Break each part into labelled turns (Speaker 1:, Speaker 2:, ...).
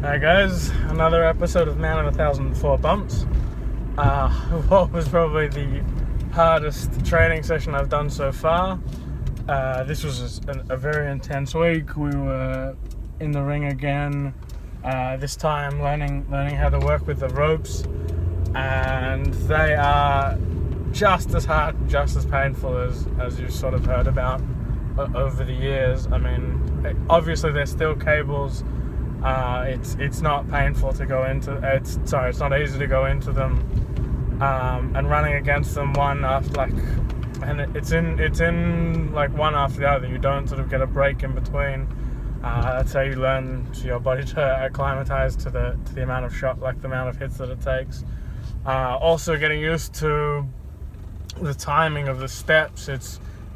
Speaker 1: Hi guys, another episode of Man on 1,004 Bumps. What was probably the hardest training session I've done so far. This was a very intense week. We were in the ring again, this time learning how to work with the ropes, and they are just as hard and just as painful as you've sort of heard about over the years. I mean, obviously there's still cables. It's not painful to go into. It's not easy to go into them, and running against them one after it's in like one after the other. You don't sort of get a break in between. That's how you learn your body to acclimatize to the amount of shot, like the amount of hits that it takes. Also getting used to the timing of the steps.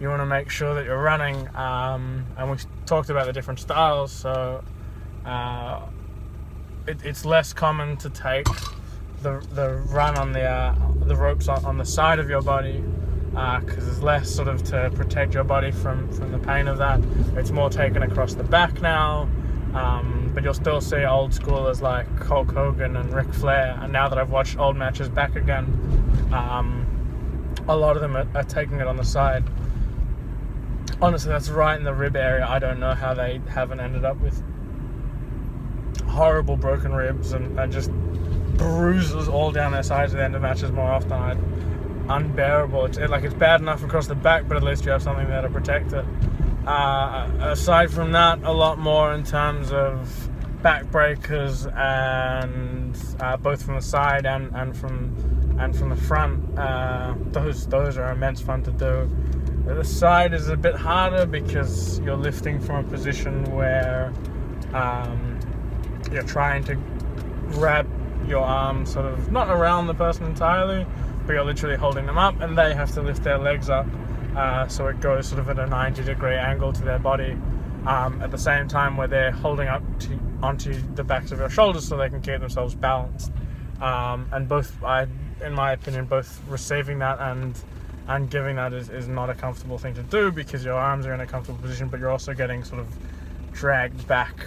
Speaker 1: You want to make sure that you're running, and we talked about the different styles. So. It's less common to take the run on the ropes on the side of your body, because there's less sort of to protect your body from the pain of that. It's more taken across the back now, but you'll still see old schoolers like Hulk Hogan and Ric Flair, and now that I've watched old matches back again, a lot of them are taking it on the side. Honestly, that's right in the rib area. I don't know how they haven't ended up with horrible broken ribs and just bruises all down their sides at the end of matches more often. Unbearable. It's bad enough across the back, but at least you have something there to protect it. Aside from that, a lot more in terms of backbreakers, and both from the side and from the front. Those are immense fun to do. The side is a bit harder because you're lifting from a position where you're trying to wrap your arm sort of not around the person entirely, but you're literally holding them up, and they have to lift their legs up, so it goes sort of at a 90-degree angle to their body, at the same time where they're holding up onto the backs of your shoulders so they can keep themselves balanced. And both, in my opinion, both receiving that and giving that is not a comfortable thing to do, because your arms are in a comfortable position, but you're also getting sort of dragged back,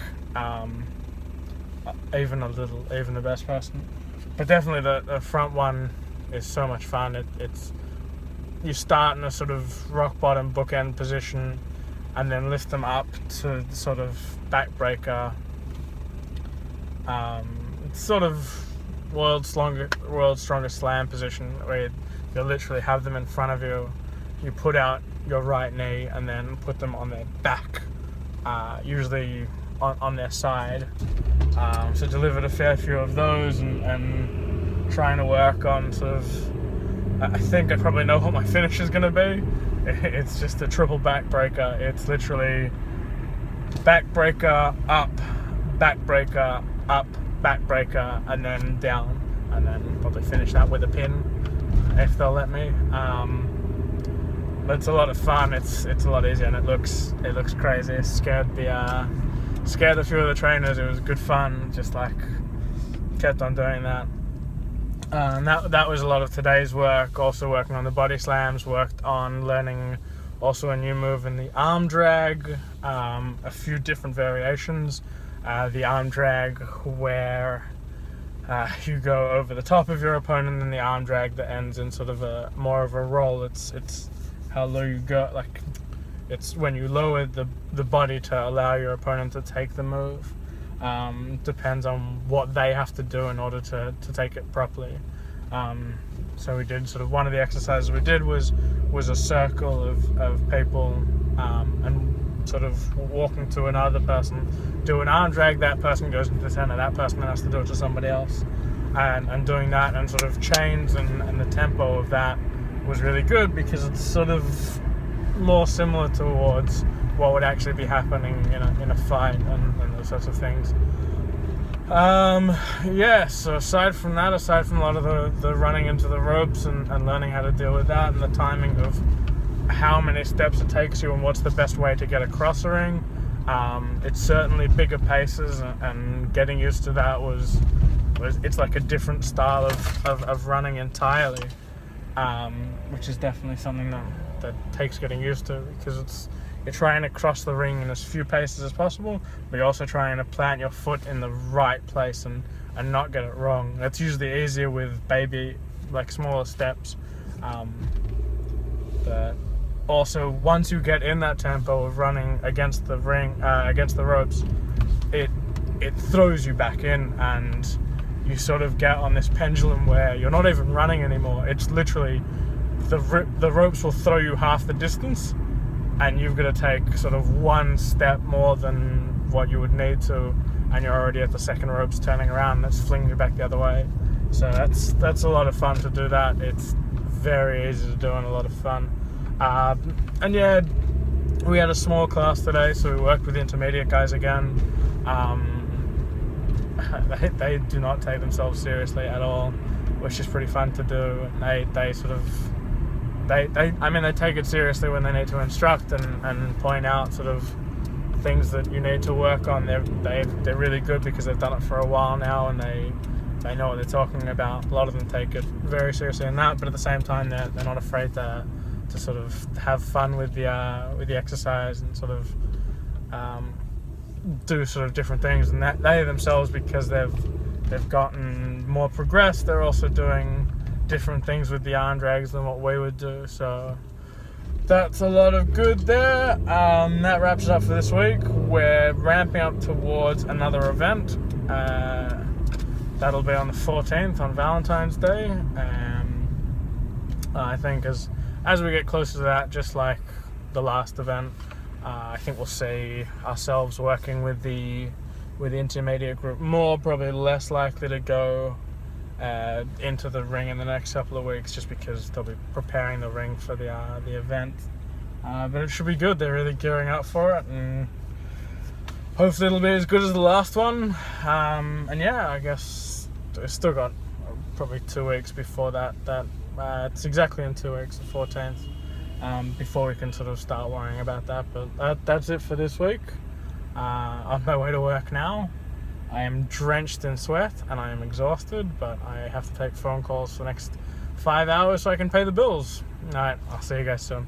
Speaker 1: even the best person. But definitely the front one is so much fun. You start in a sort of rock bottom bookend position, and then lift them up to sort of backbreaker. It's sort of world's strongest slam position, where you literally have them in front of you. You put out your right knee and then put them on their back, usually on their side. So delivered a fair few of those, and trying to work on sort of, I think I probably know what my finish is going to be. It's just a triple backbreaker. It's literally backbreaker, up, backbreaker, up, backbreaker, and then down, and then probably finish that with a pin, if they'll let me. But it's a lot of fun. It's a lot easier, and it looks crazy. It scared a few of the trainers. It was good fun. Just kept on doing that. And that was a lot of today's work. Also working on the body slams. Worked on learning also a new move in the arm drag. A few different variations. The arm drag where you go over the top of your opponent, and the arm drag that ends in sort of more of a roll. It's how low you go. It's when you lower the body to allow your opponent to take the move. Depends on what they have to do in order to take it properly. So we did sort of, one of the exercises we did was a circle of people, and sort of walking to another person, do an arm drag, that person goes into the center, that person then has to do it to somebody else. And doing that and sort of chains and the tempo of that was really good, because it's sort of more similar towards what would actually be happening in a fight and those sorts of things. So aside from a lot of the running into the ropes and learning how to deal with that, and the timing of how many steps it takes you and what's the best way to get across the ring, it's certainly bigger paces, and getting used to that was it's like a different style of running entirely, which is definitely something that takes getting used to, because you're trying to cross the ring in as few paces as possible, but you're also trying to plant your foot in the right place and not get it wrong. That's usually easier with smaller steps. But also, once you get in that tempo of running against the ropes, it throws you back in, and you sort of get on this pendulum where you're not even running anymore. It's literally the ropes will throw you half the distance, and you've got to take sort of one step more than what you would need to, and you're already at the second ropes turning around. That's flinging you back the other way. So that's a lot of fun to do that. It's very easy to do and a lot of fun. And yeah, we had a small class today, so we worked with the intermediate guys again. They do not take themselves seriously at all, which is pretty fun to do. They take it seriously when they need to instruct and point out sort of things that you need to work on. They're really good because they've done it for a while now, and they know what they're talking about. A lot of them take it very seriously in that, but at the same time they're not afraid to sort of have fun with the exercise and sort of do sort of different things. And that they themselves, because they've gotten more progressed, they're also doing different things with the arm drags than what we would do. So that's a lot of good there. That wraps it up for this week. We're ramping up towards another event. That'll be on the 14th, on Valentine's Day. I think as we get closer to that, just like the last event, I think we'll see ourselves working with the intermediate group more, probably less likely to go into the ring in the next couple of weeks, just because they'll be preparing the ring for the event. But it should be good. They're really gearing up for it, and hopefully it'll be as good as the last one. And yeah, I guess we've still got probably 2 weeks before that. It's exactly in 2 weeks, the 14th, before we can sort of start worrying about that. But that's it for this week. On my way to work now. I am drenched in sweat and I am exhausted, but I have to take phone calls for the next 5 hours so I can pay the bills. Alright, I'll see you guys soon.